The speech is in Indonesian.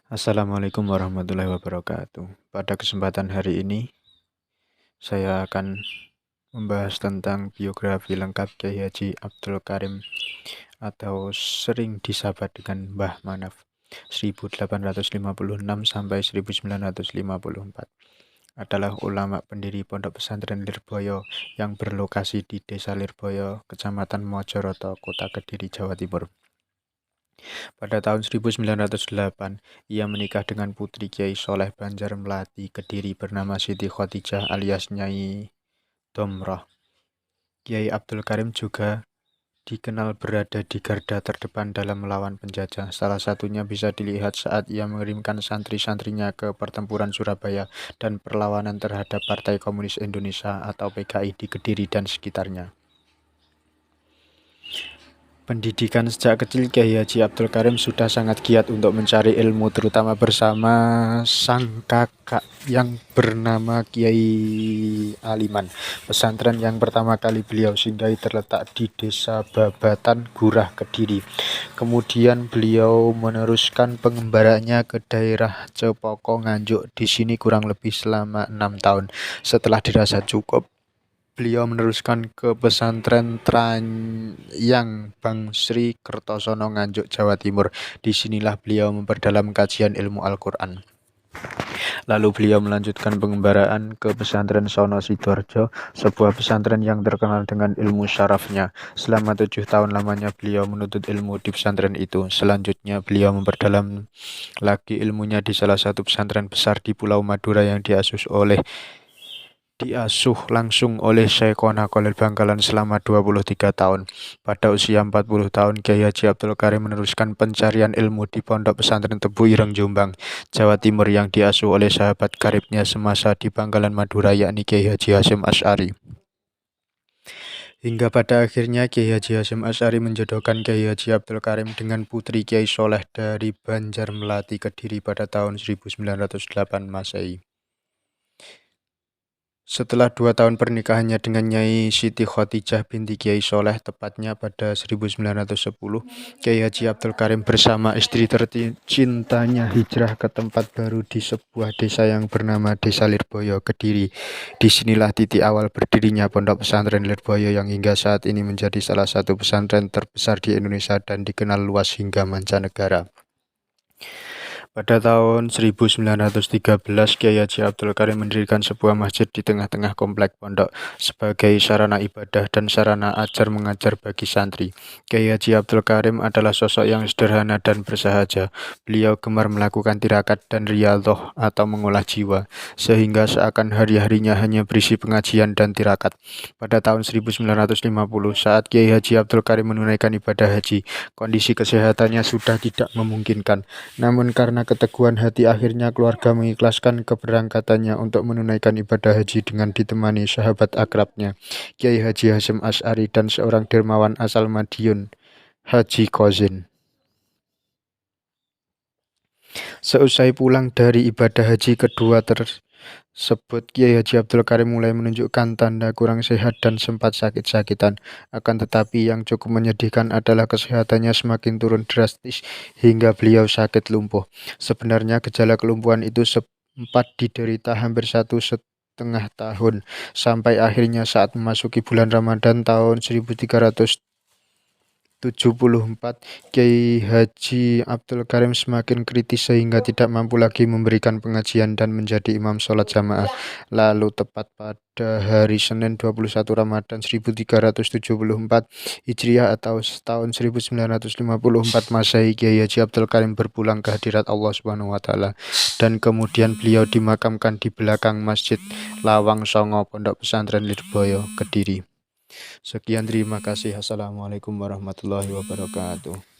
Assalamualaikum warahmatullahi wabarakatuh. Pada kesempatan hari ini, saya akan membahas tentang biografi lengkap Kiai Haji Abdul Karim atau sering disapa dengan Mbah Manaf 1856 sampai 1954. Adalah ulama pendiri Pondok Pesantren Lirboyo yang berlokasi di Desa Lirboyo, Kecamatan Mojoroto, Kota Kediri, Jawa Timur. Pada tahun 1908, ia menikah dengan putri Kiai Soleh Banjar Melati Kediri bernama Siti Khotijah alias Nyai Domroh. Kiai Abdul Karim juga dikenal berada di garda terdepan dalam melawan penjajah. Salah satunya bisa dilihat saat ia mengirimkan santri-santrinya ke pertempuran Surabaya dan perlawanan terhadap Partai Komunis Indonesia atau PKI di Kediri dan sekitarnya. Pendidikan sejak kecil Kiai Haji Abdul Karim sudah sangat giat untuk mencari ilmu, terutama bersama sang kakak yang bernama Kiai Aliman. Pesantren yang pertama kali beliau singgahi terletak di Desa Babatan, Gurah, Kediri. Kemudian beliau meneruskan pengembaraannya ke daerah Cepoko, Nganjuk. Di sini kurang lebih selama 6 tahun. Setelah dirasa cukup, beliau meneruskan ke pesantren Tranyang Bang Sri Kertosono, Nganjuk, Jawa Timur. Disinilah beliau memperdalam kajian ilmu Al-Quran. Lalu beliau melanjutkan pengembaraan ke pesantren Sono Sidoarjo, sebuah pesantren yang terkenal dengan ilmu syarafnya. Selama 7 tahun lamanya beliau menuntut ilmu di pesantren itu. Selanjutnya beliau memperdalam lagi ilmunya di salah satu pesantren besar di Pulau Madura yang diasuh langsung oleh Syekhona Khalil Bangkalan selama 23 tahun. Pada usia 40 tahun, Kiai Haji Abdul Karim meneruskan pencarian ilmu di Pondok Pesantren Tebu Ireng, Jombang, Jawa Timur yang diasuh oleh sahabat karibnya semasa di Bangkalan Madura, yakni Kiai Haji Hasyim Asy'ari. Hingga pada akhirnya Kiai Haji Hasyim Asy'ari menjodohkan Kiai Haji Abdul Karim dengan putri Kiai Soleh dari Banjar Melati Kediri pada tahun 1908 Masehi. Setelah 2 tahun pernikahannya dengan Nyai Siti Khotijah binti Kiai Soleh, tepatnya pada 1910, Kiai Haji Abdul Karim bersama istri tercintanya hijrah ke tempat baru di sebuah desa yang bernama Desa Lirboyo, Kediri. Disinilah titik awal berdirinya Pondok Pesantren Lirboyo yang hingga saat ini menjadi salah satu pesantren terbesar di Indonesia dan dikenal luas hingga mancanegara. Pada tahun 1913, Kiai Haji Abdul Karim mendirikan sebuah masjid di tengah-tengah komplek pondok sebagai sarana ibadah dan sarana ajar mengajar bagi santri. Kiai Haji Abdul Karim adalah sosok yang sederhana dan bersahaja. Beliau gemar melakukan tirakat dan riyadhah atau mengolah jiwa, sehingga seakan hari-harinya hanya berisi pengajian dan tirakat. Pada tahun 1950, saat Kiai Haji Abdul Karim menunaikan ibadah haji, kondisi kesehatannya sudah tidak memungkinkan. Namun karena keteguhan hati, akhirnya keluarga mengikhlaskan keberangkatannya untuk menunaikan ibadah haji dengan ditemani sahabat akrabnya, Kiai Haji Hasyim Asy'ari dan seorang dermawan asal Madiun, Haji Kozin. Seusai pulang dari ibadah haji kedua tersebut, Kiai Haji Abdul Karim mulai menunjukkan tanda kurang sehat dan sempat sakit-sakitan. Akan tetapi yang cukup menyedihkan adalah kesehatannya semakin turun drastis hingga beliau sakit lumpuh. Sebenarnya gejala kelumpuhan itu sempat diderita hampir 1,5 tahun, sampai akhirnya saat memasuki bulan Ramadan tahun 1374, Kiai Haji Abdul Karim semakin kritis sehingga tidak mampu lagi memberikan pengajian dan menjadi imam sholat jamaah. Lalu tepat pada hari Senin 21 Ramadan 1374 Hijriah atau tahun 1954 Masehi, Kiai Haji Abdul Karim berpulang ke hadirat Allah Subhanahu wa taala dan kemudian beliau dimakamkan di belakang Masjid Lawang Songo, Pondok Pesantren Lirboyo, Kediri. Sekian, terima kasih. Assalamualaikum warahmatullahi wabarakatuh.